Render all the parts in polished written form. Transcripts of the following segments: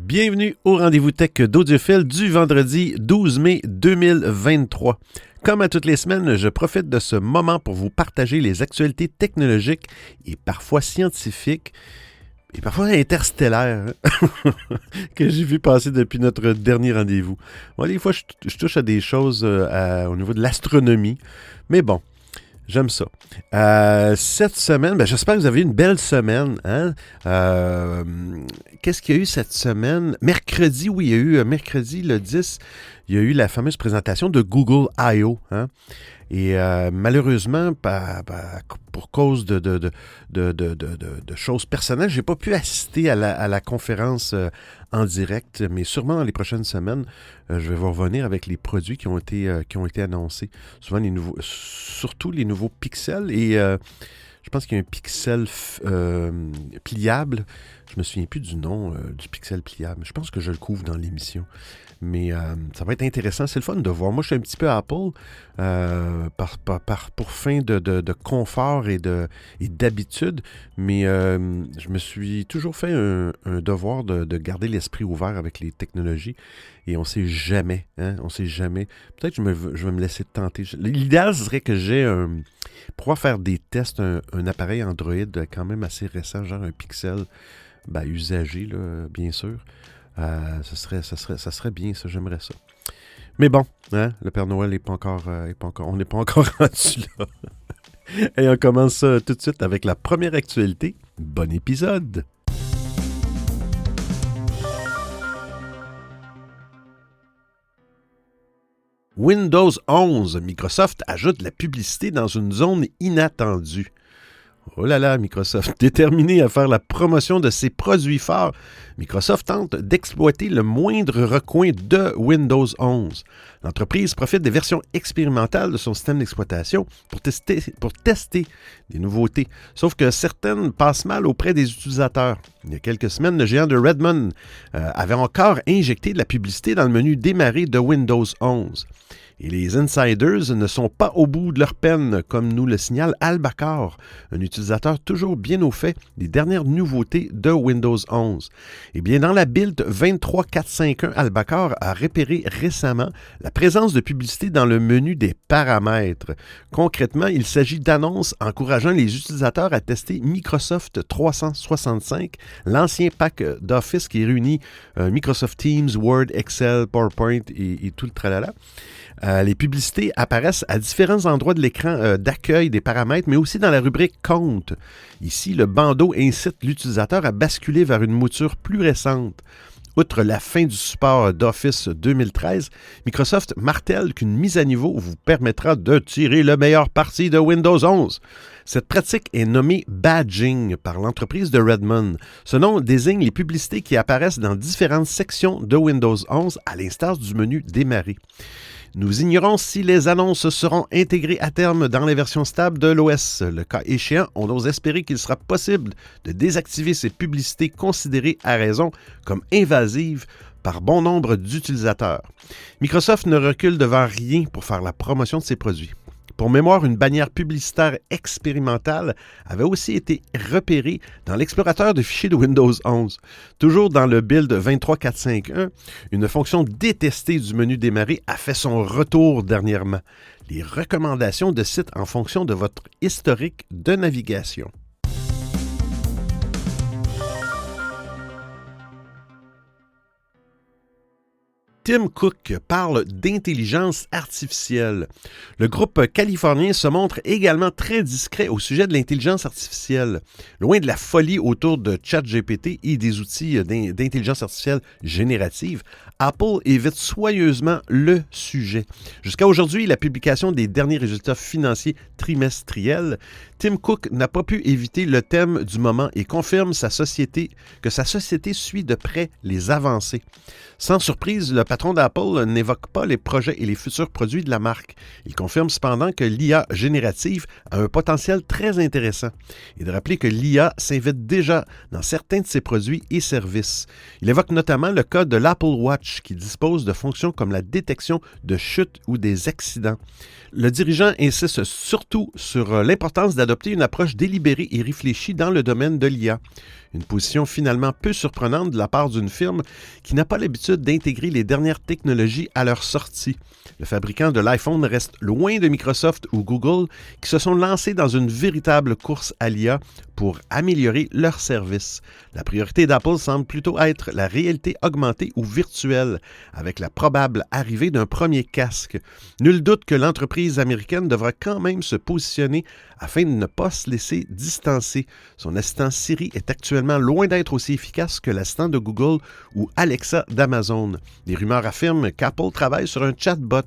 Bienvenue au rendez-vous tech d'Audiophile du vendredi 12 mai 2023. Comme à toutes les semaines, je profite de ce moment pour vous partager les actualités technologiques et parfois scientifiques et parfois interstellaires que j'ai vu passer depuis notre dernier rendez-vous. Bon, des fois, je touche à des choses au niveau de l'astronomie, mais bon. J'aime ça. Cette semaine, j'espère que vous avez eu une belle semaine. Hein? Qu'est-ce qu'il y a eu cette semaine? Mercredi, oui, il y a eu mercredi le 10, il y a eu la fameuse présentation de Google I.O. Hein? Et malheureusement, pour cause de choses personnelles, je n'ai pas pu assister à la conférence en direct, mais sûrement dans les prochaines semaines, je vais vous revenir avec les produits qui ont été annoncés. Souvent surtout les nouveaux pixels et je pense qu'il y a un pixel pliable. Je ne me souviens plus du nom du pixel pliable. Je pense que je le couvre dans l'émission. Mais ça va être intéressant. C'est le fun de voir. Moi, je suis un petit peu Apple pour fin de confort et d'habitude. Mais je me suis toujours fait un devoir de garder l'esprit ouvert avec les technologies. Et on ne sait jamais. Hein? On ne sait jamais. Peut-être que je vais me laisser tenter. L'idéal, ce serait que j'ai pour pouvoir faire des tests, un appareil Android quand même assez récent, genre un Pixel usagé, là, bien sûr. Ça serait bien, ça, j'aimerais ça. Mais bon, hein, le Père Noël n'est pas encore, on n'est pas encore rendu là. Et on commence ça tout de suite avec la première actualité. Bon épisode! Windows 11, Microsoft ajoute la publicité dans une zone inattendue. Oh là là, Microsoft, déterminé à faire la promotion de ses produits forts, Microsoft tente d'exploiter le moindre recoin de Windows 11. L'entreprise profite des versions expérimentales de son système d'exploitation pour tester des nouveautés, sauf que certaines passent mal auprès des utilisateurs. Il y a quelques semaines, le géant de Redmond avait encore injecté de la publicité dans le menu démarrer de Windows 11. Et les insiders ne sont pas au bout de leur peine, comme nous le signale Albacore, un utilisateur toujours bien au fait des dernières nouveautés de Windows 11. Eh bien, dans la build 23451, Albacore a repéré récemment la présence de publicité dans le menu des paramètres. Concrètement, il s'agit d'annonces encourageant les utilisateurs à tester Microsoft 365, l'ancien pack d'Office qui réunit Microsoft Teams, Word, Excel, PowerPoint et tout le tralala. Les publicités apparaissent à différents endroits de l'écran d'accueil des paramètres, mais aussi dans la rubrique Compte. Ici, le bandeau incite l'utilisateur à basculer vers une mouture plus récente. Outre la fin du support d'Office 2013, Microsoft martèle qu'une mise à niveau vous permettra de tirer le meilleur parti de Windows 11. Cette pratique est nommée badging par l'entreprise de Redmond. Ce nom désigne les publicités qui apparaissent dans différentes sections de Windows 11 à l'instar du menu démarrer. Nous ignorons si les annonces seront intégrées à terme dans les versions stables de l'OS. Le cas échéant, on ose espérer qu'il sera possible de désactiver ces publicités considérées à raison comme invasives par bon nombre d'utilisateurs. Microsoft ne recule devant rien pour faire la promotion de ses produits. Pour mémoire, une bannière publicitaire expérimentale avait aussi été repérée dans l'explorateur de fichiers de Windows 11. Toujours dans le build 23451, une fonction détestée du menu démarrer a fait son retour dernièrement. Les recommandations de sites en fonction de votre historique de navigation. Tim Cook parle d'intelligence artificielle. Le groupe californien se montre également très discret au sujet de l'intelligence artificielle. Loin de la folie autour de ChatGPT et des outils d'intelligence artificielle générative, Apple évite soigneusement le sujet. Jusqu'à aujourd'hui, la publication des derniers résultats financiers trimestriels, Tim Cook n'a pas pu éviter le thème du moment et confirme que sa société suit de près les avancées. Sans surprise, le patron d'Apple n'évoque pas les projets et les futurs produits de la marque. Il confirme cependant que l'IA générative a un potentiel très intéressant et de rappeler que l'IA s'invite déjà dans certains de ses produits et services. Il évoque notamment le cas de l'Apple Watch qui dispose de fonctions comme la détection de chutes ou des accidents. Le dirigeant insiste surtout sur l'importance d'adopter une approche délibérée et réfléchie dans le domaine de l'IA. Une position finalement peu surprenante de la part d'une firme qui n'a pas l'habitude d'intégrer les dernières technologies à leur sortie. Le fabricant de l'iPhone reste loin de Microsoft ou Google qui se sont lancés dans une véritable course à l'IA pour améliorer leurs services. La priorité d'Apple semble plutôt être la réalité augmentée ou virtuelle, avec la probable arrivée d'un premier casque. Nul doute que l'entreprise américaine devra quand même se positionner afin de ne pas se laisser distancer. Son assistant Siri est actuellement loin d'être aussi efficace que l'assistant de Google ou Alexa d'Amazon. Des rumeurs affirment qu'Apple travaille sur un chatbot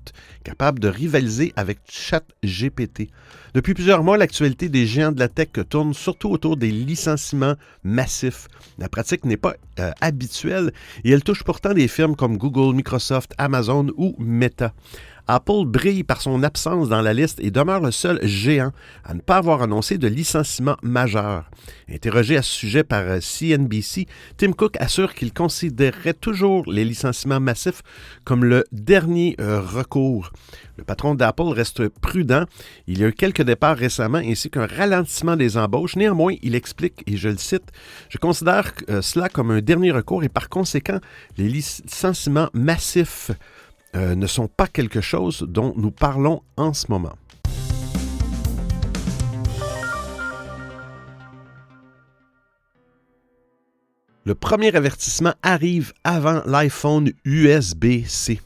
capable de rivaliser avec ChatGPT. Depuis plusieurs mois, l'actualité des géants de la tech tourne surtout autour des licenciements massifs. La pratique n'est pas habituelle et elle touche pourtant des firmes comme Google, Microsoft, Amazon ou Meta. Apple brille par son absence dans la liste et demeure le seul géant à ne pas avoir annoncé de licenciement majeur. Interrogé à ce sujet par CNBC, Tim Cook assure qu'il considérerait toujours les licenciements massifs comme le dernier recours. Le patron d'Apple reste prudent. Il y a eu quelques départs récemment ainsi qu'un ralentissement des embauches. Néanmoins, il explique, et je le cite, « Je considère cela comme un dernier recours et par conséquent, les licenciements massifs ne sont pas quelque chose dont nous parlons en ce moment. » Le premier avertissement arrive avant l'iPhone USB-C.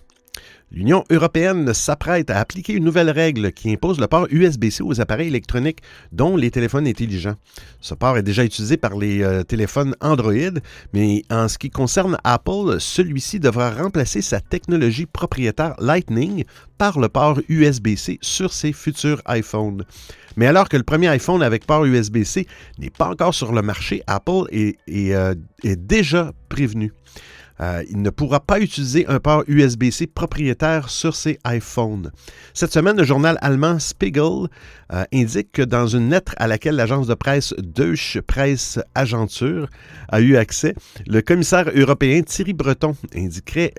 L'Union européenne s'apprête à appliquer une nouvelle règle qui impose le port USB-C aux appareils électroniques, dont les téléphones intelligents. Ce port est déjà utilisé par les téléphones Android, mais en ce qui concerne Apple, celui-ci devra remplacer sa technologie propriétaire Lightning par le port USB-C sur ses futurs iPhones. Mais alors que le premier iPhone avec port USB-C n'est pas encore sur le marché, Apple est déjà prévenu. Il ne pourra pas utiliser un port USB-C propriétaire sur ses iPhones. Cette semaine, le journal allemand Spiegel indique que dans une lettre à laquelle l'agence de presse Deutsche Presseagentur a eu accès, le commissaire européen Thierry Breton indiquerait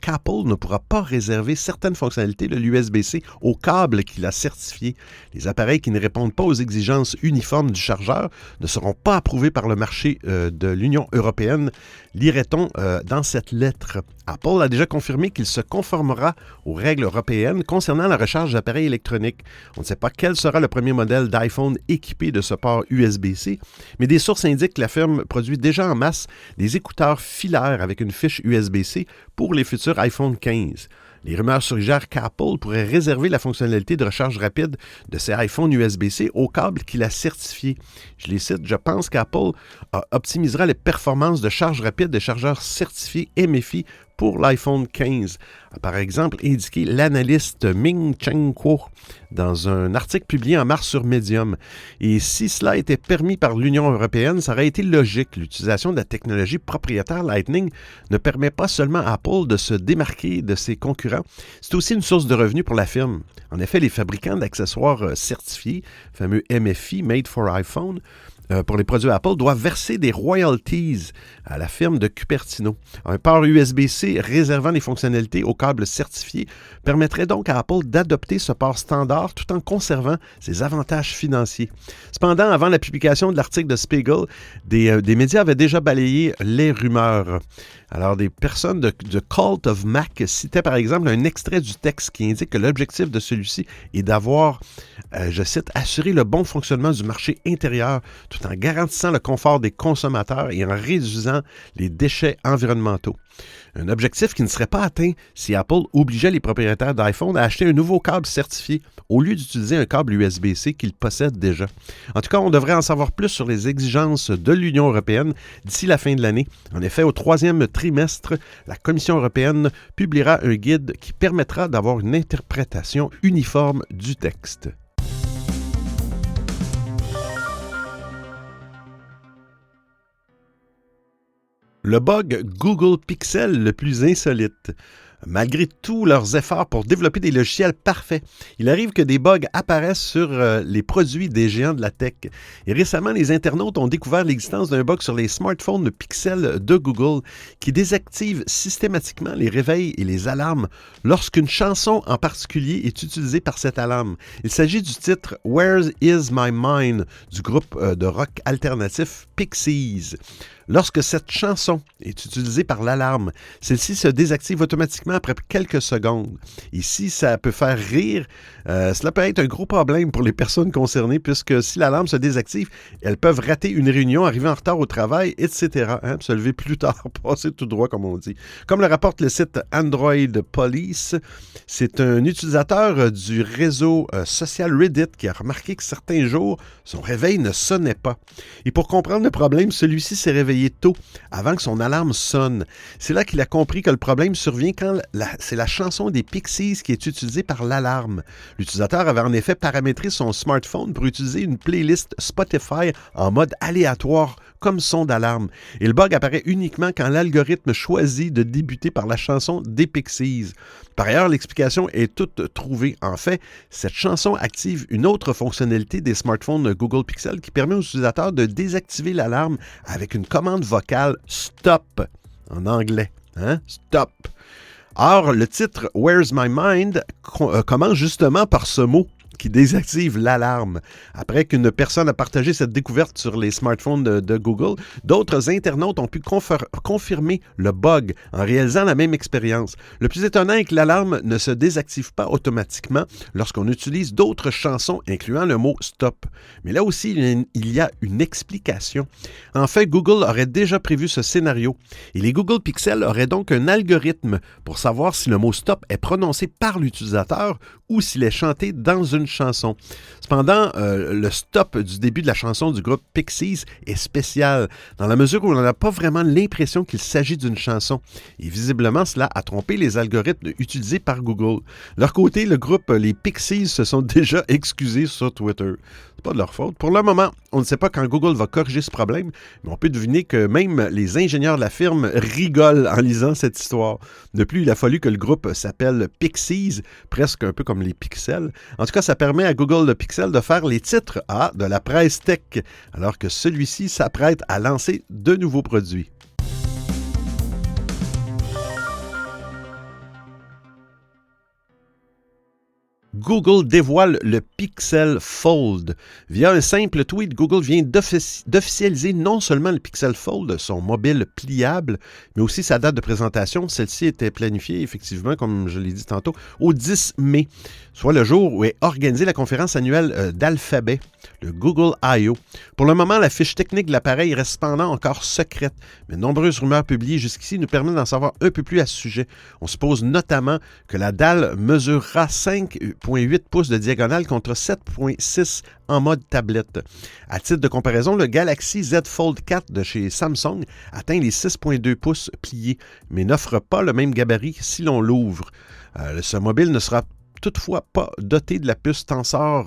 qu'Apple ne pourra pas réserver certaines fonctionnalités de l'USB-C au câble qu'il a certifié. Les appareils qui ne répondent pas aux exigences uniformes du chargeur ne seront pas approuvés par le marché de l'Union européenne, lirait-on dans cette lettre. Apple a déjà confirmé qu'il se conformera aux règles européennes concernant la recharge d'appareils électroniques. On ne sait pas quel sera le premier modèle d'iPhone équipé de ce port USB-C, mais des sources indiquent que la firme produit déjà en masse des écouteurs filaires avec une fiche USB-C pour les futurs iPhone 15. Les rumeurs suggèrent qu'Apple pourrait réserver la fonctionnalité de recharge rapide de ses iPhones USB-C au câble qu'il a certifié. Je les cite, « Je pense qu'Apple optimisera les performances de charge rapide des chargeurs certifiés MFI pour l'iPhone 15, a par exemple indiqué l'analyste Ming Cheng Kuo dans un article publié en mars sur Medium. Et si cela était permis par l'Union européenne, ça aurait été logique. L'utilisation de la technologie propriétaire Lightning ne permet pas seulement à Apple de se démarquer de ses concurrents, c'est aussi une source de revenus pour la firme. En effet, les fabricants d'accessoires certifiés, fameux MFI, Made for iPhone, pour les produits Apple, doivent verser des royalties à la firme de Cupertino. Un port USB-C réservant les fonctionnalités au câble certifié permettrait donc à Apple d'adopter ce port standard tout en conservant ses avantages financiers. Cependant, avant la publication de l'article de Spiegel, des médias avaient déjà balayé les rumeurs. Alors, des personnes de Cult of Mac citaient par exemple un extrait du texte qui indique que l'objectif de celui-ci est d'avoir, je cite, « assuré le bon fonctionnement du marché intérieur tout en garantissant le confort des consommateurs et en réduisant les déchets environnementaux. » Un objectif qui ne serait pas atteint si Apple obligeait les propriétaires d'iPhone à acheter un nouveau câble certifié au lieu d'utiliser un câble USB-C qu'ils possèdent déjà. En tout cas, on devrait en savoir plus sur les exigences de l'Union européenne d'ici la fin de l'année. En effet, au troisième trimestre, la Commission européenne publiera un guide qui permettra d'avoir une interprétation uniforme du texte. Le bug Google Pixel le plus insolite. malgré tous leurs efforts pour développer des logiciels parfaits. Il arrive que des bugs apparaissent sur les produits des géants de la tech. Et récemment, les internautes ont découvert l'existence d'un bug sur les smartphones Pixel de Google qui désactive systématiquement les réveils et les alarmes lorsqu'une chanson en particulier est utilisée par cette alarme. Il s'agit du titre « Where is my mind » du groupe de rock alternatif Pixies. Lorsque cette chanson est utilisée par l'alarme, celle-ci se désactive automatiquement après quelques secondes. Ici, ça peut faire rire. Cela peut être un gros problème pour les personnes concernées puisque si l'alarme se désactive, elles peuvent rater une réunion, arriver en retard au travail, etc. Se lever plus tard, passer tout droit, comme on dit. Comme le rapporte le site Android Police, c'est un utilisateur du réseau social Reddit qui a remarqué que certains jours, son réveil ne sonnait pas. Et pour comprendre le problème, celui-ci s'est réveillé tôt, avant que son alarme sonne. C'est là qu'il a compris que le problème survient quand c'est la chanson des Pixies qui est utilisée par l'alarme. L'utilisateur avait en effet paramétré son smartphone pour utiliser une playlist Spotify en mode aléatoire comme son d'alarme. Et le bug apparaît uniquement quand l'algorithme choisit de débuter par la chanson des Pixies. Par ailleurs, l'explication est toute trouvée. En fait, cette chanson active une autre fonctionnalité des smartphones Google Pixel qui permet aux utilisateurs de désactiver l'alarme avec une commande vocale « Stop » en anglais. Stop. Or, le titre « Where's My Mind » commence justement par ce mot qui désactive l'alarme. Après qu'une personne a partagé cette découverte sur les smartphones de Google, d'autres internautes ont pu confirmer le bug en réalisant la même expérience. Le plus étonnant est que l'alarme ne se désactive pas automatiquement lorsqu'on utilise d'autres chansons incluant le mot « stop ». Mais là aussi, il y a une explication. En fait, Google aurait déjà prévu ce scénario et les Google Pixel auraient donc un algorithme pour savoir si le mot « stop » est prononcé par l'utilisateur ou s'il est chanté dans une chanson. Cependant, le stop du début de la chanson du groupe Pixies est spécial, dans la mesure où on n'a pas vraiment l'impression qu'il s'agit d'une chanson. Et visiblement, cela a trompé les algorithmes utilisés par Google. De leur côté, le groupe Les Pixies se sont déjà excusés sur Twitter. C'est pas de leur faute. Pour le moment, on ne sait pas quand Google va corriger ce problème, mais on peut deviner que même les ingénieurs de la firme rigolent en lisant cette histoire. De plus, il a fallu que le groupe s'appelle Pixies, presque un peu comme les pixels. En tout cas, ça permet à Google Pixel de faire les titres A de la presse tech, alors que celui-ci s'apprête à lancer de nouveaux produits. Google dévoile le Pixel Fold. Via un simple tweet, Google vient d'officialiser non seulement le Pixel Fold, son mobile pliable, mais aussi sa date de présentation. Celle-ci était planifiée, effectivement, comme je l'ai dit tantôt, au 10 mai, soit le jour où est organisée la conférence annuelle d'Alphabet, le Google I.O. Pour le moment, la fiche technique de l'appareil reste cependant encore secrète, mais de nombreuses rumeurs publiées jusqu'ici nous permettent d'en savoir un peu plus à ce sujet. On suppose notamment que la dalle mesurera 5,8 pouces de diagonale contre 7,6 en mode tablette. À titre de comparaison, le Galaxy Z Fold 4 de chez Samsung atteint les 6,2 pouces pliés, mais n'offre pas le même gabarit si l'on l'ouvre. Ce mobile ne sera toutefois pas doté de la puce Tensor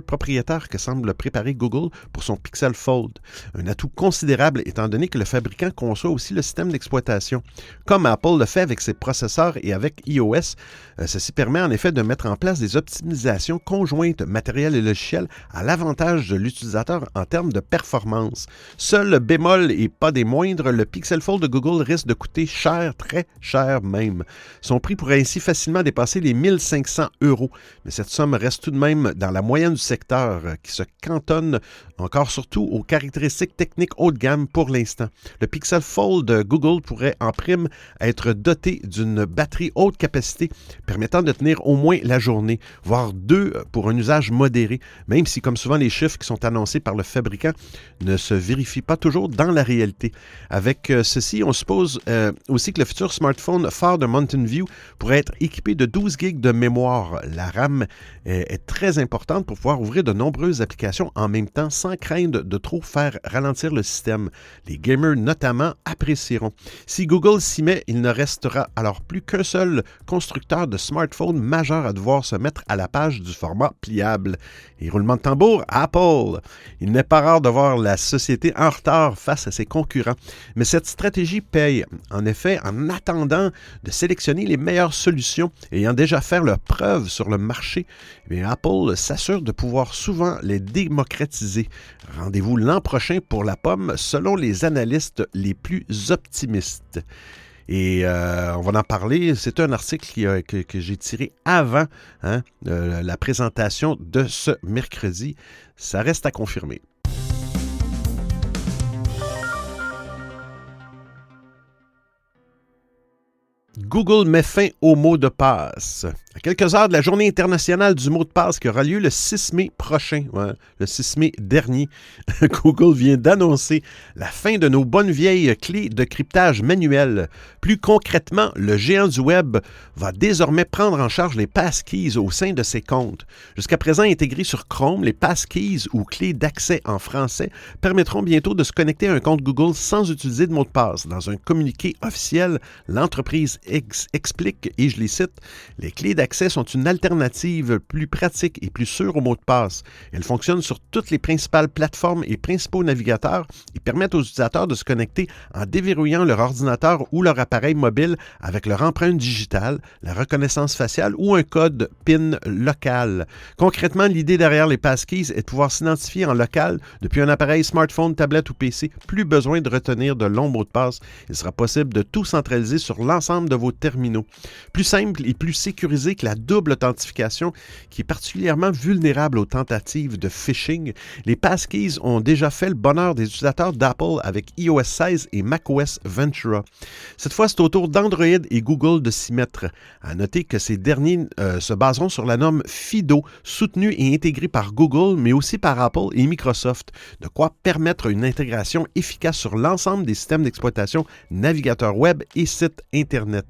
propriétaire que semble préparer Google pour son Pixel Fold. Un atout considérable étant donné que le fabricant conçoit aussi le système d'exploitation. Comme Apple le fait avec ses processeurs et avec iOS, ceci permet en effet de mettre en place des optimisations conjointes matériel et logiciel à l'avantage de l'utilisateur en termes de performance. Seul le bémol et pas des moindres, le Pixel Fold de Google risque de coûter cher, très cher même. Son prix pourrait ainsi facilement dépasser les 1500 €, mais cette somme reste tout de même dans la moyenne du secteur qui se cantonne encore surtout aux caractéristiques techniques haut de gamme pour l'instant. Le Pixel Fold de Google pourrait en prime être doté d'une batterie haute capacité permettant de tenir au moins la journée, voire 2 pour un usage modéré, même si comme souvent les chiffres qui sont annoncés par le fabricant ne se vérifient pas toujours dans la réalité. Avec ceci, on suppose aussi que le futur smartphone phare de Mountain View pourrait être équipé de 12 GB de mémoire mémoire. La RAM est très importante pour pouvoir ouvrir de nombreuses applications en même temps sans craindre de trop faire ralentir le système. Les gamers notamment apprécieront. Si Google s'y met, il ne restera alors plus qu'un seul constructeur de smartphones majeur à devoir se mettre à la page du format pliable. Et roulement de tambour, Apple. Il n'est pas rare de voir la société en retard face à ses concurrents. Mais cette stratégie paye. En effet, en attendant de sélectionner les meilleures solutions et ayant déjà fait leur preuve sur le marché, Apple s'assure de pouvoir souvent les démocratiser. Rendez-vous l'an prochain pour la pomme selon les analystes les plus optimistes. Et on va en parler. C'est un article que j'ai tiré avant la présentation de ce mercredi. Ça reste à confirmer. Google met fin au mot de passe. À quelques heures de la journée internationale du mot de passe qui aura lieu le 6 mai prochain, le 6 mai dernier, Google vient d'annoncer la fin de nos bonnes vieilles clés de cryptage manuel. Plus concrètement, le géant du web va désormais prendre en charge les passkeys au sein de ses comptes. Jusqu'à présent intégrés sur Chrome, les passkeys ou clés d'accès en français permettront bientôt de se connecter à un compte Google sans utiliser de mot de passe. Dans un communiqué officiel, l'entreprise explique, et je les cite, « Les clés d'accès sont une alternative plus pratique et plus sûre au mot de passe. Elles fonctionnent sur toutes les principales plateformes et principaux navigateurs et permettent aux utilisateurs de se connecter en déverrouillant leur ordinateur ou leur appareil mobile avec leur empreinte digitale, la reconnaissance faciale ou un code PIN local. Concrètement, l'idée derrière les passkeys est de pouvoir s'identifier en local depuis un appareil smartphone, tablette ou PC. Plus besoin de retenir de longs mots de passe. Il sera possible de tout centraliser sur l'ensemble de vos terminaux. Plus simple et plus sécurisé que la double authentification qui est particulièrement vulnérable aux tentatives de phishing, les passkeys ont déjà fait le bonheur des utilisateurs d'Apple avec iOS 16 et macOS Ventura. Cette fois, c'est au tour d'Android et Google de s'y mettre. À noter que ces derniers se baseront sur la norme FIDO, soutenue et intégrée par Google, mais aussi par Apple et Microsoft, de quoi permettre une intégration efficace sur l'ensemble des systèmes d'exploitation, navigateurs web et sites Internet.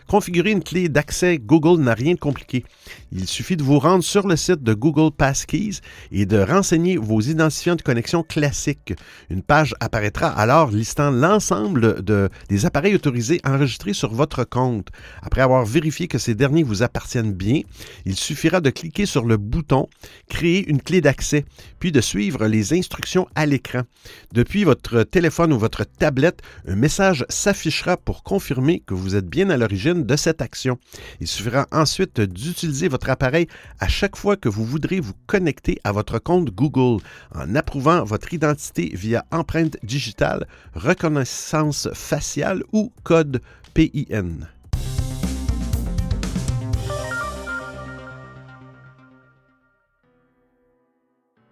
Configurer une clé d'accès Google n'a rien de compliqué. Il suffit de vous rendre sur le site de Google Passkeys et de renseigner vos identifiants de connexion classiques. Une page apparaîtra alors listant l'ensemble des appareils autorisés enregistrés sur votre compte. Après avoir vérifié que ces derniers vous appartiennent bien, il suffira de cliquer sur le bouton « Créer une clé d'accès » puis de suivre les instructions à l'écran. Depuis votre téléphone ou votre tablette, un message s'affichera pour confirmer que vous êtes bien à l'origine de cette action. Il suffira ensuite d'utiliser votre appareil à chaque fois que vous voudrez vous connecter à votre compte Google en approuvant votre identité via empreinte digitale, reconnaissance faciale ou code PIN.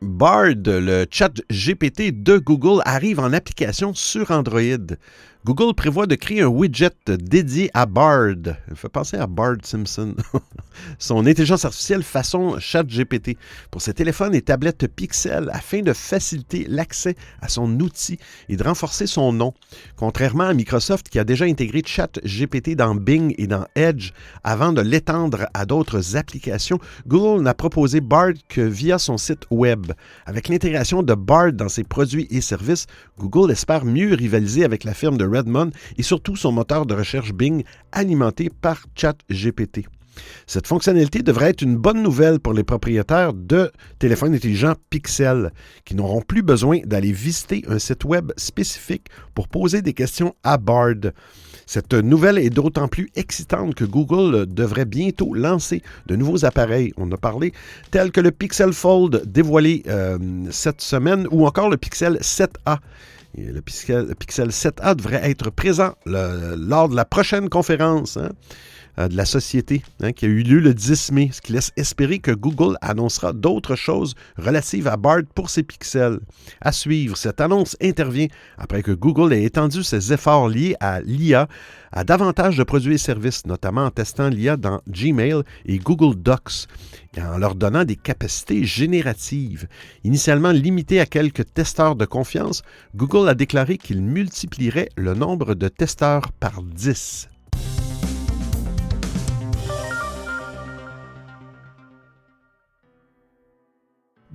Bard, le chat GPT de Google, arrive en application sur Android. Google prévoit de créer un widget dédié à Bard. Il fait penser à Bart Simpson. Son intelligence artificielle façon ChatGPT pour ses téléphones et tablettes Pixel afin de faciliter l'accès à son outil et de renforcer son nom. Contrairement à Microsoft qui a déjà intégré ChatGPT dans Bing et dans Edge avant de l'étendre à d'autres applications, Google n'a proposé Bard que via son site web. Avec l'intégration de Bard dans ses produits et services, Google espère mieux rivaliser avec la firme de Redmond et surtout son moteur de recherche Bing alimenté par ChatGPT. Cette fonctionnalité devrait être une bonne nouvelle pour les propriétaires de téléphones intelligents Pixel qui n'auront plus besoin d'aller visiter un site web spécifique pour poser des questions à Bard. Cette nouvelle est d'autant plus excitante que Google devrait bientôt lancer de nouveaux appareils, on a parlé, tels que le Pixel Fold dévoilé cette semaine ou encore le Pixel 7a. Et le Pixel 7a devrait être présent lors de la prochaine conférence de la société qui a eu lieu le 10 mai, ce qui laisse espérer que Google annoncera d'autres choses relatives à Bard pour ses pixels. À suivre, cette annonce intervient après que Google ait étendu ses efforts liés à l'IA à davantage de produits et services, notamment en testant l'IA dans Gmail et Google Docs, et en leur donnant des capacités génératives. Initialement limité à quelques testeurs de confiance, Google a déclaré qu'il multiplierait le nombre de testeurs par 10.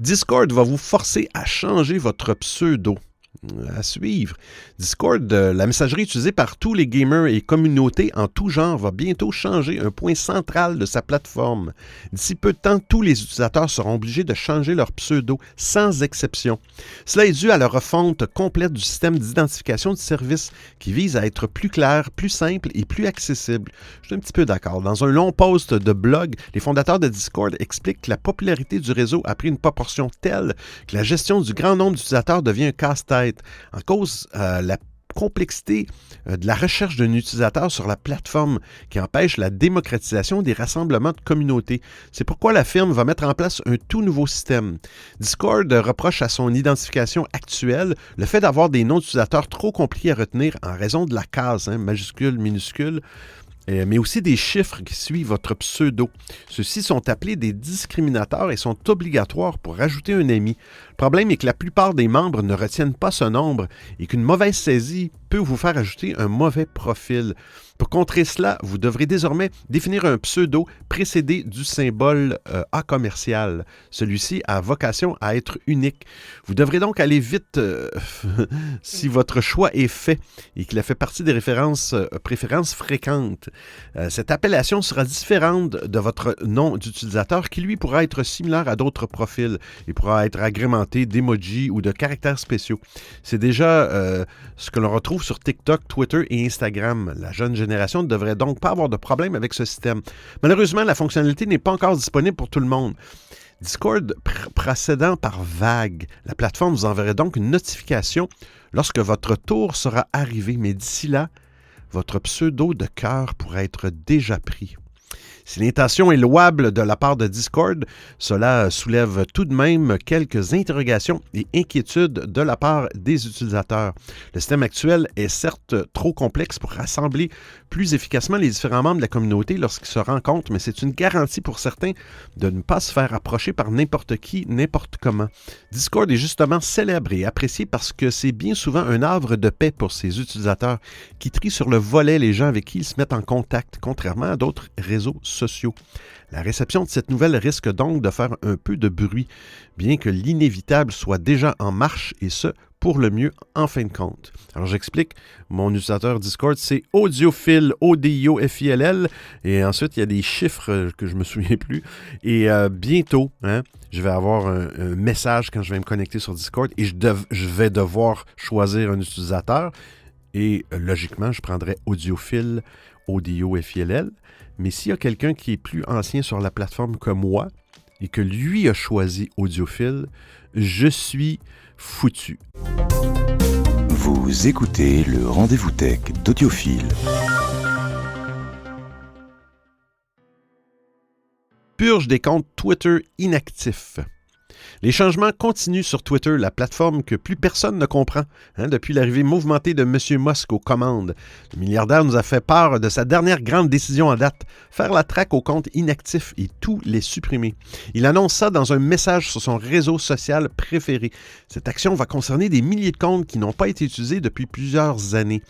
Discord va vous forcer à changer votre pseudo. À suivre. Discord, la messagerie utilisée par tous les gamers et communautés en tout genre, va bientôt changer un point central de sa plateforme. D'ici peu de temps, tous les utilisateurs seront obligés de changer leur pseudo, sans exception. Cela est dû à la refonte complète du système d'identification du service qui vise à être plus clair, plus simple et plus accessible. Je suis un petit peu d'accord. Dans un long post de blog, les fondateurs de Discord expliquent que la popularité du réseau a pris une proportion telle que la gestion du grand nombre d'utilisateurs devient un casse-tête. En cause, la complexité de la recherche d'un utilisateur sur la plateforme qui empêche la démocratisation des rassemblements de communautés. C'est pourquoi la firme va mettre en place un tout nouveau système. Discord reproche à son identification actuelle le fait d'avoir des noms d'utilisateurs trop compliqués à retenir en raison de la case, majuscule, minuscule, mais aussi des chiffres qui suivent votre pseudo. Ceux-ci sont appelés des discriminateurs et sont obligatoires pour rajouter un ami. Le problème est que la plupart des membres ne retiennent pas ce nombre et qu'une mauvaise saisie peut vous faire ajouter un mauvais profil. Pour contrer cela, vous devrez désormais définir un pseudo précédé du symbole A commercial. Celui-ci a vocation à être unique. Vous devrez donc aller vite si votre choix est fait et qu'il a fait partie des préférences fréquentes. Cette appellation sera différente de votre nom d'utilisateur qui, lui, pourra être similaire à d'autres profils et pourra être agrémenté d'emojis ou de caractères spéciaux. C'est déjà ce que l'on retrouve sur TikTok, Twitter et Instagram. La jeune génération ne devrait donc pas avoir de problème avec ce système. Malheureusement, la fonctionnalité n'est pas encore disponible pour tout le monde. Discord procédant par vague, la plateforme vous enverrait donc une notification lorsque votre tour sera arrivé, mais d'ici là, votre pseudo de cœur pourrait être déjà pris. Si l'intention est louable de la part de Discord, cela soulève tout de même quelques interrogations et inquiétudes de la part des utilisateurs. Le système actuel est certes trop complexe pour rassembler plus efficacement les différents membres de la communauté lorsqu'ils se rencontrent, mais c'est une garantie pour certains de ne pas se faire approcher par n'importe qui, n'importe comment. Discord est justement célèbre et apprécié parce que c'est bien souvent un havre de paix pour ses utilisateurs qui trient sur le volet les gens avec qui ils se mettent en contact, contrairement à d'autres réseaux sociaux. La réception de cette nouvelle risque donc de faire un peu de bruit, bien que l'inévitable soit déjà en marche, et ce, pour le mieux en fin de compte. Alors j'explique, mon utilisateur Discord, c'est Audiophile, O-D-I-O-F-I-L-L, et ensuite il y a des chiffres que je me souviens plus, et bientôt, je vais avoir un message quand je vais me connecter sur Discord, et je vais devoir choisir un utilisateur, et logiquement, je prendrai Audiophile, O-D-I-O-F-I-L-L, mais s'il y a quelqu'un qui est plus ancien sur la plateforme que moi, et que lui a choisi Audiophile, je suis foutu. Vous écoutez le Rendez-vous Tech d'Audiophile. Purge des comptes Twitter inactifs. Les changements continuent sur Twitter, la plateforme que plus personne ne comprend, depuis l'arrivée mouvementée de M. Musk aux commandes. Le milliardaire nous a fait part de sa dernière grande décision en date, faire la traque aux comptes inactifs et tous les supprimer. Il annonce ça dans un message sur son réseau social préféré. Cette action va concerner des milliers de comptes qui n'ont pas été utilisés depuis plusieurs années.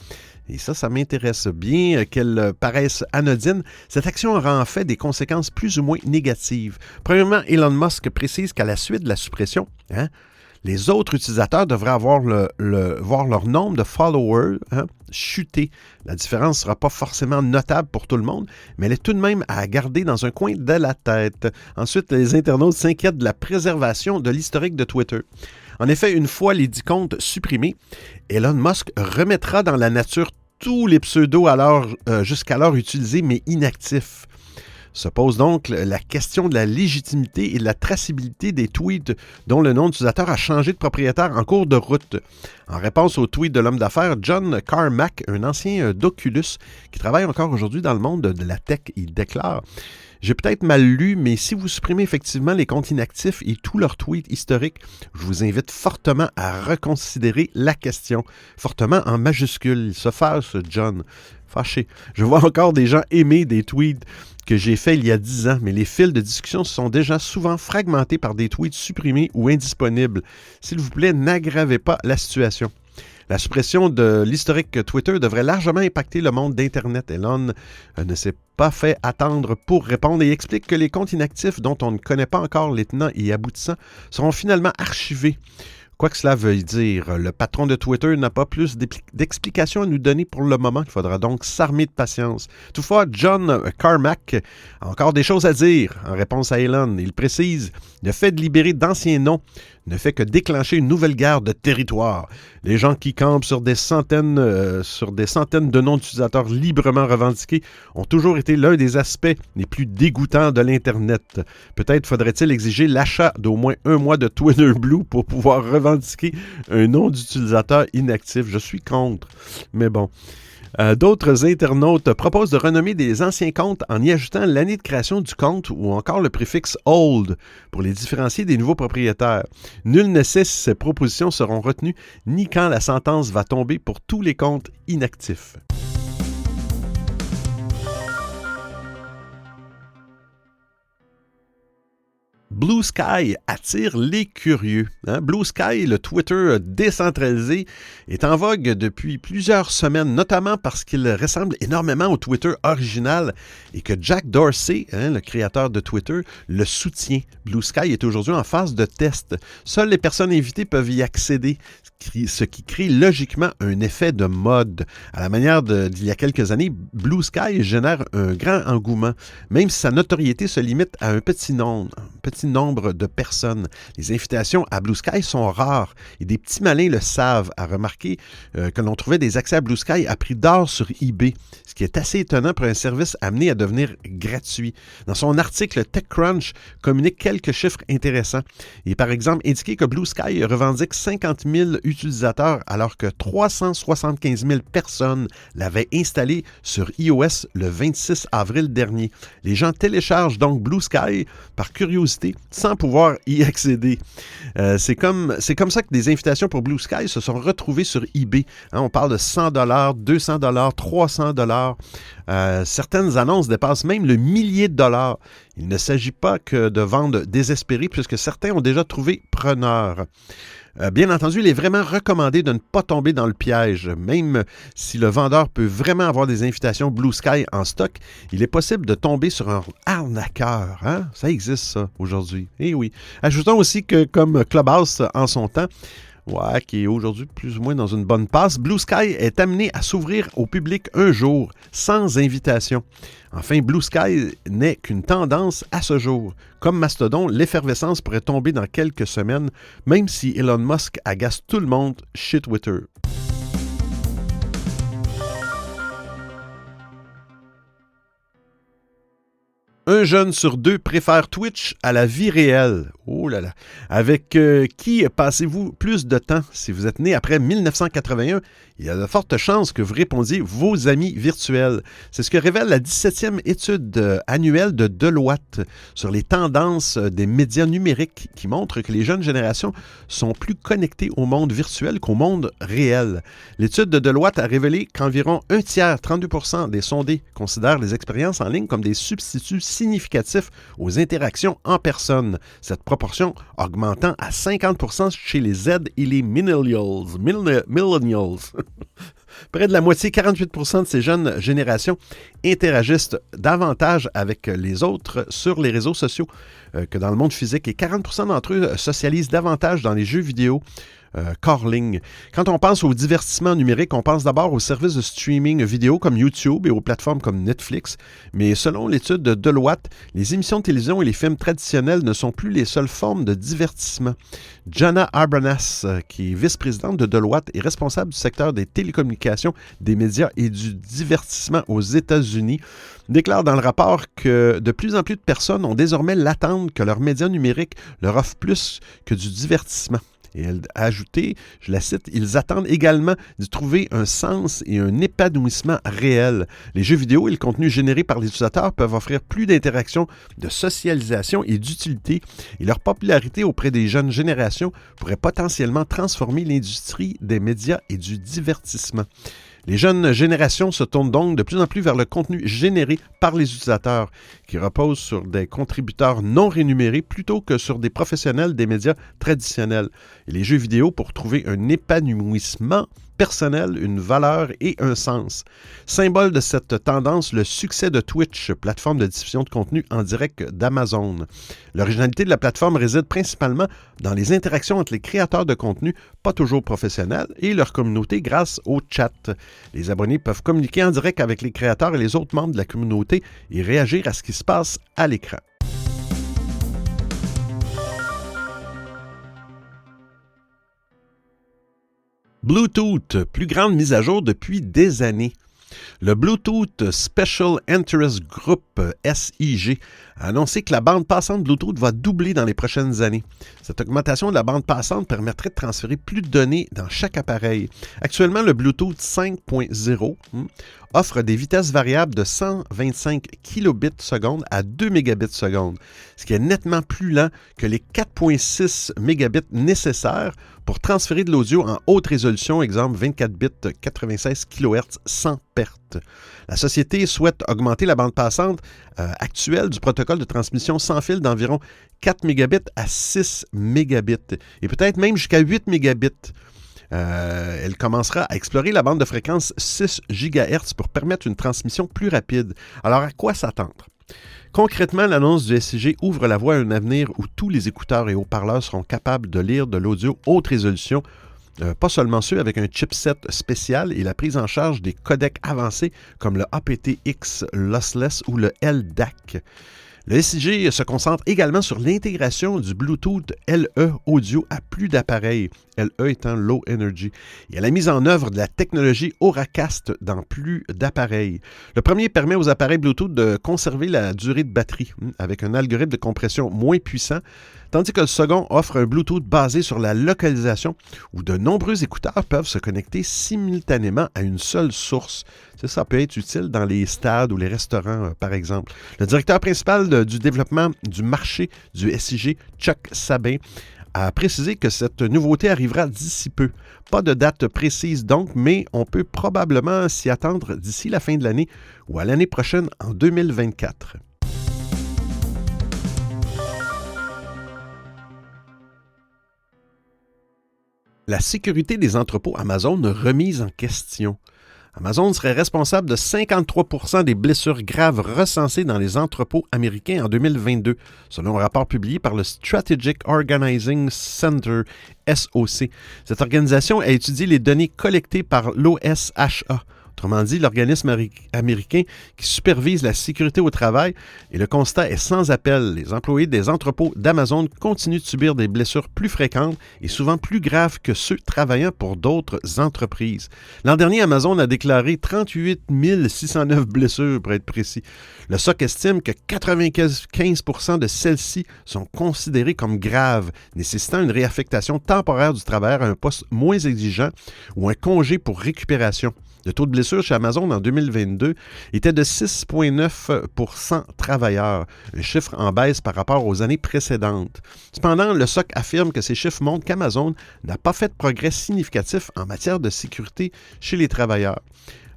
Et ça m'intéresse bien qu'elle paraisse anodine. Cette action aura en fait des conséquences plus ou moins négatives. Premièrement, Elon Musk précise qu'à la suite de la suppression, les autres utilisateurs devraient avoir voir leur nombre de followers chuter. La différence ne sera pas forcément notable pour tout le monde, mais elle est tout de même à garder dans un coin de la tête. Ensuite, les internautes s'inquiètent de la préservation de l'historique de Twitter. En effet, une fois les 10 comptes supprimés, Elon Musk remettra dans la nature tous les pseudos jusqu'alors utilisés mais inactifs. Se pose donc la question de la légitimité et de la traçabilité des tweets dont le nom d'utilisateur a changé de propriétaire en cours de route. En réponse au tweet de l'homme d'affaires John Carmack, un ancien d'Oculus qui travaille encore aujourd'hui dans le monde de la tech, il déclare: « J'ai peut-être mal lu, mais si vous supprimez effectivement les comptes inactifs et tous leurs tweets historiques, je vous invite fortement à reconsidérer la question. » Fortement en majuscule. Il se fâche, John. Fâché. Je vois encore des gens aimer des tweets que j'ai faits il y a 10 ans, mais les fils de discussion sont déjà souvent fragmentés par des tweets supprimés ou indisponibles. S'il vous plaît, n'aggravez pas la situation. La suppression de l'historique Twitter devrait largement impacter le monde d'Internet. Elon ne s'est pas fait attendre pour répondre et explique que les comptes inactifs dont on ne connaît pas encore les tenants et aboutissants seront finalement archivés. Quoi que cela veuille dire, le patron de Twitter n'a pas plus d'explications à nous donner pour le moment. Il faudra donc s'armer de patience. Toutefois, John Carmack a encore des choses à dire en réponse à Elon. Il précise « Le fait de libérer d'anciens noms ne fait que déclencher une nouvelle guerre de territoire. Les gens qui campent sur des centaines de noms d'utilisateurs librement revendiqués ont toujours été l'un des aspects les plus dégoûtants de l'Internet. Peut-être faudrait-il exiger l'achat d'au moins un mois de Twitter Blue pour pouvoir revendiquer un nom d'utilisateur inactif. Je suis contre, mais bon. D'autres internautes proposent de renommer des anciens comptes en y ajoutant l'année de création du compte ou encore le préfixe « old » pour les différencier des nouveaux propriétaires. Nul ne sait si ces propositions seront retenues ni quand la sentence va tomber pour tous les comptes inactifs. Blue Sky attire les curieux. Blue Sky, le Twitter décentralisé, est en vogue depuis plusieurs semaines, notamment parce qu'il ressemble énormément au Twitter original et que Jack Dorsey, le créateur de Twitter, le soutient. Blue Sky est aujourd'hui en phase de test. Seules les personnes invitées peuvent y accéder, ce qui crée logiquement un effet de mode. À la manière d'il y a quelques années, Blue Sky génère un grand engouement, même si sa notoriété se limite à un petit nombre de personnes. Les invitations à Blue Sky sont rares et des petits malins le savent, à remarquer que l'on trouvait des accès à Blue Sky à prix d'or sur eBay, ce qui est assez étonnant pour un service amené à devenir gratuit. Dans son article, TechCrunch communique quelques chiffres intéressants. Il est par exemple indiqué que Blue Sky revendique 50 000 utilisateurs alors que 375 000 personnes l'avaient installé sur iOS le 26 avril dernier. Les gens téléchargent donc Blue Sky par curiosité sans pouvoir y accéder. C'est comme ça que des invitations pour Blue Sky se sont retrouvées sur eBay. On parle de $100, $200, $300. Certaines annonces dépassent même le millier de dollars. Il ne s'agit pas que de ventes désespérées puisque certains ont déjà trouvé preneur. Bien entendu, il est vraiment recommandé de ne pas tomber dans le piège. Même si le vendeur peut vraiment avoir des invitations Blue Sky en stock, il est possible de tomber sur un arnaqueur. Ça existe, ça, aujourd'hui. Eh oui. Ajoutons aussi que, comme Clubhouse en son temps, qui est aujourd'hui plus ou moins dans une bonne passe, Blue Sky est amené à s'ouvrir au public un jour, sans invitation. Enfin, Blue Sky n'est qu'une tendance à ce jour. Comme Mastodon, l'effervescence pourrait tomber dans quelques semaines, même si Elon Musk agace tout le monde chez Twitter. Un jeune sur deux préfère Twitch à la vie réelle. Oh là là. Avec qui passez-vous plus de temps? Si vous êtes né après 1981, il y a de fortes chances que vous répondiez vos amis virtuels. C'est ce que révèle la 17e étude annuelle de Deloitte sur les tendances des médias numériques qui montre que les jeunes générations sont plus connectées au monde virtuel qu'au monde réel. L'étude de Deloitte a révélé qu'environ un tiers, 32% des sondés, considèrent les expériences en ligne comme des substituts significatifs aux interactions en personne. Cette proportion augmentant à 50% chez les Z et les millennials. Près de la moitié, 48% de ces jeunes générations interagissent davantage avec les autres sur les réseaux sociaux que dans le monde physique et 40% d'entre eux socialisent davantage dans les jeux vidéo qu'hors ligne. Quand on pense au divertissement numérique, on pense d'abord aux services de streaming vidéo comme YouTube et aux plateformes comme Netflix, mais selon l'étude de Deloitte, les émissions de télévision et les films traditionnels ne sont plus les seules formes de divertissement. Jana Arbanas, qui est vice-présidente de Deloitte et responsable du secteur des télécommunications, des médias et du divertissement aux États-Unis, déclare dans le rapport que de plus en plus de personnes ont désormais l'attente que leurs médias numériques leur offrent plus que du divertissement. Et elle a ajouté, je la cite, « Ils attendent également d'y trouver un sens et un épanouissement réel. Les jeux vidéo et le contenu généré par les utilisateurs peuvent offrir plus d'interactions, de socialisation et d'utilité, et leur popularité auprès des jeunes générations pourrait potentiellement transformer l'industrie des médias et du divertissement. » Les jeunes générations se tournent donc de plus en plus vers le contenu généré par les utilisateurs, qui repose sur des contributeurs non rémunérés plutôt que sur des professionnels des médias traditionnels. Et les jeux vidéo, pour trouver un épanouissement, personnel, une valeur et un sens. Symbole de cette tendance, le succès de Twitch, plateforme de diffusion de contenu en direct d'Amazon. L'originalité de la plateforme réside principalement dans les interactions entre les créateurs de contenu, pas toujours professionnels, et leur communauté grâce au chat. Les abonnés peuvent communiquer en direct avec les créateurs et les autres membres de la communauté et réagir à ce qui se passe à l'écran. Bluetooth, plus grande mise à jour depuis des années. Le Bluetooth Special Interest Group, SIG, a annoncé que la bande passante Bluetooth va doubler dans les prochaines années. Cette augmentation de la bande passante permettrait de transférer plus de données dans chaque appareil. Actuellement, le Bluetooth 5.0 offre des vitesses variables de 125 kilobits seconde à 2 mégabits seconde, ce qui est nettement plus lent que les 4.6 mégabits nécessaires pour transférer de l'audio en haute résolution, exemple 24 bits 96 kHz sans perte. La société souhaite augmenter la bande passante actuelle du protocole de transmission sans fil d'environ 4 mégabits à 6 mégabits et peut-être même jusqu'à 8 mégabits. Elle commencera à explorer la bande de fréquence 6 GHz pour permettre une transmission plus rapide. Alors, à quoi s'attendre? Concrètement, l'annonce du SIG ouvre la voie à un avenir où tous les écouteurs et haut-parleurs seront capables de lire de l'audio haute résolution, pas seulement ceux avec un chipset spécial et la prise en charge des codecs avancés comme le aptX Lossless ou le LDAC. Le SIG se concentre également sur l'intégration du Bluetooth LE Audio à plus d'appareils, LE étant Low Energy, et à la mise en œuvre de la technologie Auracast dans plus d'appareils. Le premier permet aux appareils Bluetooth de conserver la durée de batterie avec un algorithme de compression moins puissant, tandis que le second offre un Bluetooth basé sur la localisation où de nombreux écouteurs peuvent se connecter simultanément à une seule source. Ça peut être utile dans les stades ou les restaurants, par exemple. Le directeur principal du développement du marché du SIG, Chuck Sabin, a précisé que cette nouveauté arrivera d'ici peu. Pas de date précise donc, mais on peut probablement s'y attendre d'ici la fin de l'année ou à l'année prochaine en 2024. La sécurité des entrepôts Amazon remise en question. Amazon serait responsable de 53% des blessures graves recensées dans les entrepôts américains en 2022, selon un rapport publié par le Strategic Organizing Center, SOC. Cette organisation a étudié les données collectées par l'OSHA, autrement dit l'organisme américain qui supervise la sécurité au travail, et le constat est sans appel. Les employés des entrepôts d'Amazon continuent de subir des blessures plus fréquentes et souvent plus graves que ceux travaillant pour d'autres entreprises. L'an dernier, Amazon a déclaré 38 609 blessures, pour être précis. Le SOC estime que 95% de celles-ci sont considérées comme graves, nécessitant une réaffectation temporaire du travailleur à un poste moins exigeant ou un congé pour récupération. Le taux de blessure chez Amazon en 2022 était de 6,9% travailleurs, un chiffre en baisse par rapport aux années précédentes. Cependant, le SOC affirme que ces chiffres montrent qu'Amazon n'a pas fait de progrès significatif en matière de sécurité chez les travailleurs.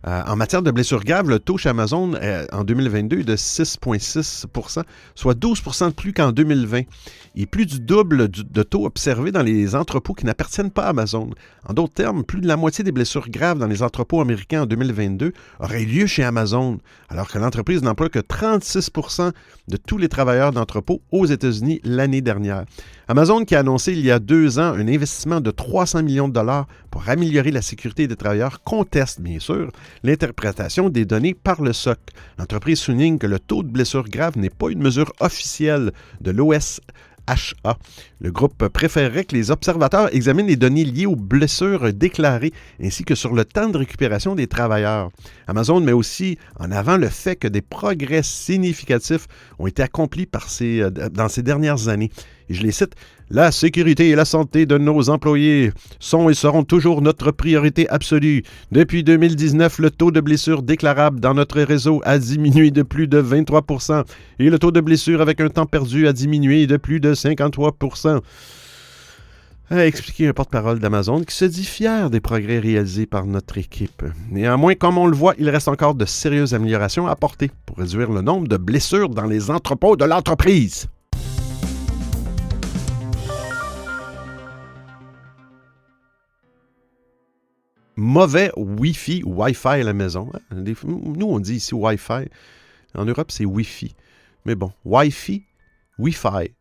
En matière de blessures graves, le taux chez Amazon en 2022 est de 6,6%, soit 12% de plus qu'en 2020, et plus du double de taux observé dans les entrepôts qui n'appartiennent pas à Amazon. En d'autres termes, plus de la moitié des blessures graves dans les entrepôts américains en 2022 auraient lieu chez Amazon, alors que l'entreprise n'emploie que 36% de tous les travailleurs d'entrepôts aux États-Unis l'année dernière. Amazon, qui a annoncé il y a 2 ans un investissement de 300 millions de dollars pour améliorer la sécurité des travailleurs, conteste bien sûr l'interprétation des données par le SOC. L'entreprise souligne que le taux de blessures graves n'est pas une mesure officielle de l'OSHA. Le groupe préférerait que les observateurs examinent les données liées aux blessures déclarées ainsi que sur le temps de récupération des travailleurs. Amazon met aussi en avant le fait que des progrès significatifs ont été accomplis dans ces dernières années. Et je les cite, « La sécurité et la santé de nos employés sont et seront toujours notre priorité absolue. Depuis 2019, le taux de blessures déclarables dans notre réseau a diminué de plus de 23% et le taux de blessures avec un temps perdu a diminué de plus de 53%. A expliqué un porte-parole d'Amazon qui se dit fier des progrès réalisés par notre équipe. Néanmoins, comme on le voit, il reste encore de sérieuses améliorations à apporter pour réduire le nombre de blessures dans les entrepôts de l'entreprise. mauvais Wi-Fi ou Wi-Fi à la maison. Nous, on dit ici Wi-Fi. En Europe, c'est Wi-Fi. Mais bon, Wi-Fi, Wi-Fi.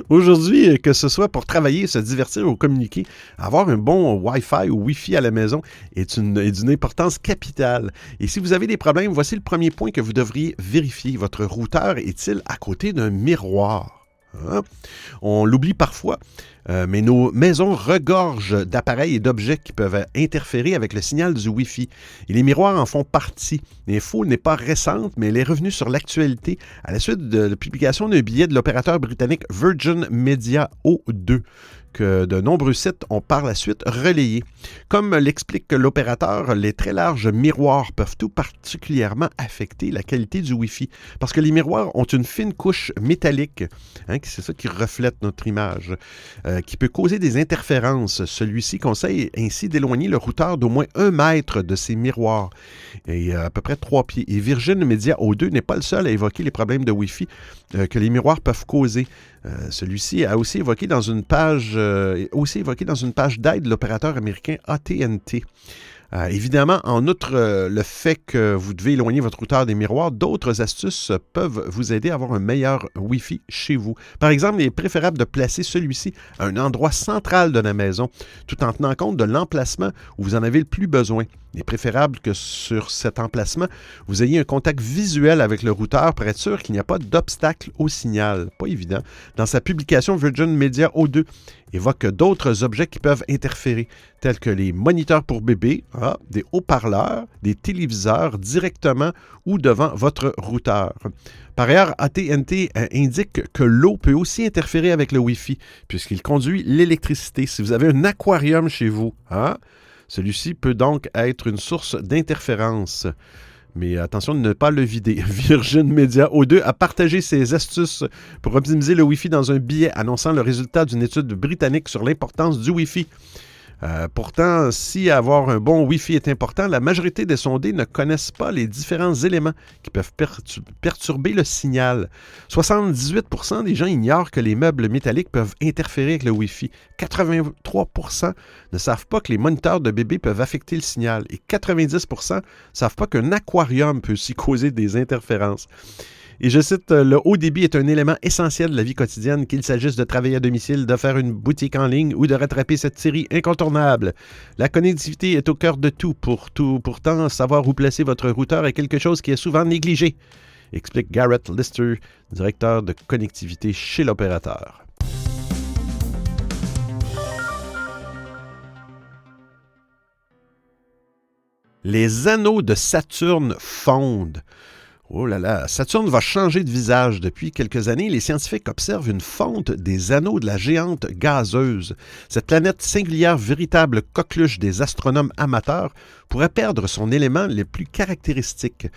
Aujourd'hui, que ce soit pour travailler, se divertir ou communiquer, avoir un bon Wi-Fi ou Wi-Fi à la maison est d'une importance capitale. Et si vous avez des problèmes, voici le premier point que vous devriez vérifier. Votre routeur est-il à côté d'un miroir? Hein? On l'oublie parfois, mais nos maisons regorgent d'appareils et d'objets qui peuvent interférer avec le signal du Wi-Fi. Et les miroirs en font partie. L'info n'est pas récente, mais elle est revenue sur l'actualité à la suite de la publication d'un billet de l'opérateur britannique Virgin Media O2, que de nombreux sites ont par la suite relayé. Comme l'explique l'opérateur, les très larges miroirs peuvent tout particulièrement affecter la qualité du Wi-Fi, parce que les miroirs ont une fine couche métallique, c'est ça qui reflète notre image, qui peut causer des interférences. Celui-ci conseille ainsi d'éloigner le routeur d'au moins 1 mètre de ces miroirs, et à peu près 3 pieds. Et Virgin Media O2 n'est pas le seul à évoquer les problèmes de Wi-Fi que les miroirs peuvent causer. Celui-ci a aussi évoqué dans une page d'aide de l'opérateur américain AT&T. Évidemment, en outre le fait que vous devez éloigner votre routeur des miroirs, d'autres astuces peuvent vous aider à avoir un meilleur Wi-Fi chez vous. Par exemple, il est préférable de placer celui-ci à un endroit central de la maison, tout en tenant compte de l'emplacement où vous en avez le plus besoin. Il est préférable que sur cet emplacement, vous ayez un contact visuel avec le routeur pour être sûr qu'il n'y a pas d'obstacle au signal. Pas évident. Dans sa publication, Virgin Media O2 évoque d'autres objets qui peuvent interférer, tels que les moniteurs pour bébés, des haut-parleurs, des téléviseurs directement ou devant votre routeur. Par ailleurs, AT&T indique que l'eau peut aussi interférer avec le Wi-Fi, puisqu'il conduit l'électricité. Si vous avez un aquarium chez vous, celui-ci peut donc être une source d'interférence. Mais attention de ne pas le vider. Virgin Media O2 a partagé ses astuces pour optimiser le Wi-Fi dans un billet annonçant le résultat d'une étude britannique sur l'importance du Wi-Fi. Pourtant, si avoir un bon Wi-Fi est important, la majorité des sondés ne connaissent pas les différents éléments qui peuvent perturber le signal. 78% des gens ignorent que les meubles métalliques peuvent interférer avec le Wi-Fi. 83% ne savent pas que les moniteurs de bébé peuvent affecter le signal. Et 90% ne savent pas qu'un aquarium peut aussi causer des interférences. Et je cite, le haut débit est un élément essentiel de la vie quotidienne, qu'il s'agisse de travailler à domicile, de faire une boutique en ligne ou de rattraper cette série incontournable. La connectivité est au cœur de tout. Pourtant, savoir où placer votre routeur est quelque chose qui est souvent négligé, explique Garrett Lister, directeur de connectivité chez l'opérateur. Les anneaux de Saturne fondent. Oh là là, Saturne va changer de visage. Depuis quelques années, les scientifiques observent une fonte des anneaux de la géante gazeuse. Cette planète singulière, véritable coqueluche des astronomes amateurs, pourrait perdre son élément le plus caractéristique.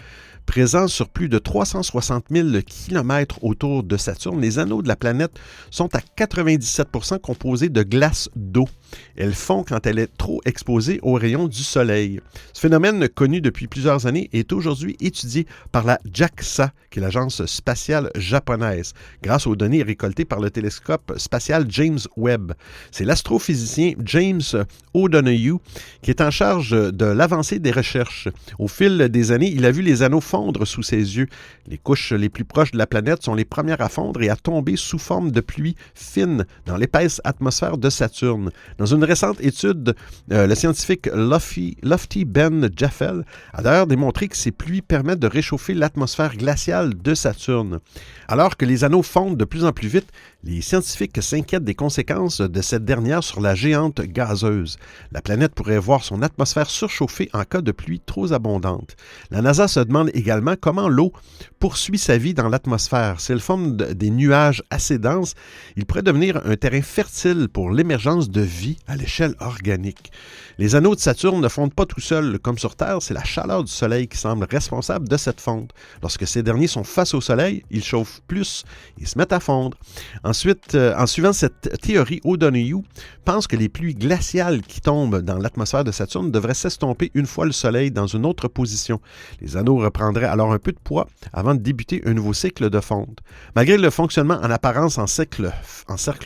Présents sur plus de 360 000 km autour de Saturne, les anneaux de la planète sont à 97% composés de glace d'eau. Elle fond quand elle est trop exposée aux rayons du Soleil. Ce phénomène, connu depuis plusieurs années, est aujourd'hui étudié par la JAXA, qui est l'agence spatiale japonaise, grâce aux données récoltées par le télescope spatial James Webb. C'est l'astrophysicien James O'Donoghue qui est en charge de l'avancée des recherches. Au fil des années, il a vu les anneaux fondre sous ses yeux. Les couches les plus proches de la planète sont les premières à fondre et à tomber sous forme de pluie fine dans l'épaisse atmosphère de Saturne. Dans une récente étude, le scientifique Lofty Ben Jaffel a d'ailleurs démontré que ces pluies permettent de réchauffer l'atmosphère glaciale de Saturne. Alors que les anneaux fondent de plus en plus vite, les scientifiques s'inquiètent des conséquences de cette dernière sur la géante gazeuse. La planète pourrait voir son atmosphère surchauffer en cas de pluie trop abondante. La NASA se demande également comment l'eau poursuit sa vie dans l'atmosphère. Si elle forme des nuages assez denses, il pourrait devenir un terrain fertile pour l'émergence de vie à l'échelle organique. Les anneaux de Saturne ne fondent pas tout seuls. Comme sur Terre, c'est la chaleur du Soleil qui semble responsable de cette fonte. Lorsque ces derniers sont face au Soleil, ils chauffent plus et se mettent à fondre. Ensuite, en suivant cette théorie, O'Donoghue pense que les pluies glaciales qui tombent dans l'atmosphère de Saturne devraient s'estomper une fois le Soleil dans une autre position. Les anneaux reprendraient alors un peu de poids avant de débuter un nouveau cycle de fonte. Malgré le fonctionnement en apparence en cercle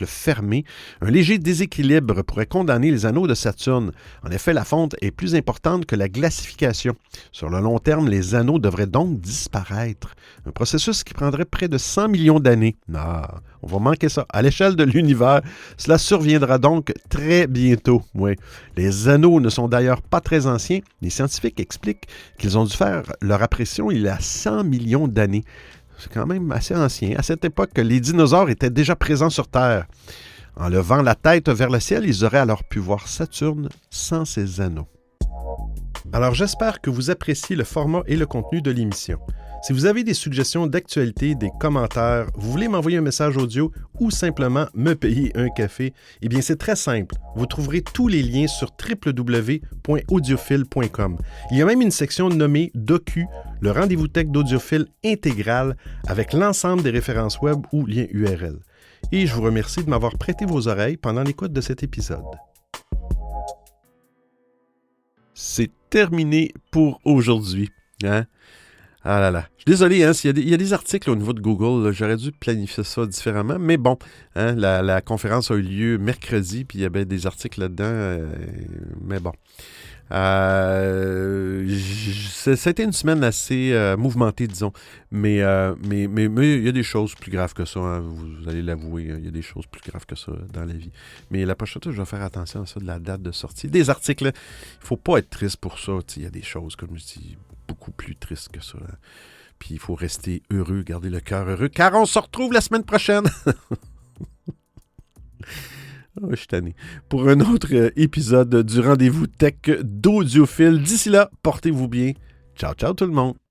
fermé, un léger déséquilibre pourrait condamner les anneaux de Saturne. En effet, la fonte est plus importante que la glacification. Sur le long terme, les anneaux devraient donc disparaître. Un processus qui prendrait près de 100 millions d'années. Ah, on va manquer ça. À l'échelle de l'univers, cela surviendra donc très bientôt. Oui. Les anneaux ne sont d'ailleurs pas très anciens. Les scientifiques expliquent qu'ils ont dû faire leur apparition il y a 100 millions d'années. C'est quand même assez ancien. À cette époque, les dinosaures étaient déjà présents sur Terre. En levant la tête vers le ciel, ils auraient alors pu voir Saturne sans ses anneaux. Alors j'espère que vous appréciez le format et le contenu de l'émission. Si vous avez des suggestions d'actualité, des commentaires, vous voulez m'envoyer un message audio ou simplement me payer un café, eh bien c'est très simple. Vous trouverez tous les liens sur www.audiophile.com. Il y a même une section nommée Docu, le rendez-vous tech d'Audiophile intégral avec l'ensemble des références web ou liens URL. Et je vous remercie de m'avoir prêté vos oreilles pendant l'écoute de cet épisode. C'est terminé pour aujourd'hui. Hein? Ah là là. Je suis désolé, hein, il y a des articles au niveau de Google, là, j'aurais dû planifier ça différemment, mais bon, hein, la conférence a eu lieu mercredi, puis il y avait des articles là-dedans, mais bon. Ça a été une semaine assez mouvementée, disons, mais il y a des choses plus graves que ça, hein, vous allez l'avouer, il y a des choses plus graves que ça dans la vie. Mais la prochaine fois, je vais faire attention à ça, de la date de sortie. Des articles, il ne faut pas être triste pour ça, il y a des choses, comme je dis, beaucoup plus tristes que ça. Hein. Puis il faut rester heureux, garder le cœur heureux, car on se retrouve la semaine prochaine. Oh, je suis tanné. Pour un autre épisode du rendez-vous tech d'Audiophile. D'ici là, portez-vous bien. Ciao, ciao tout le monde.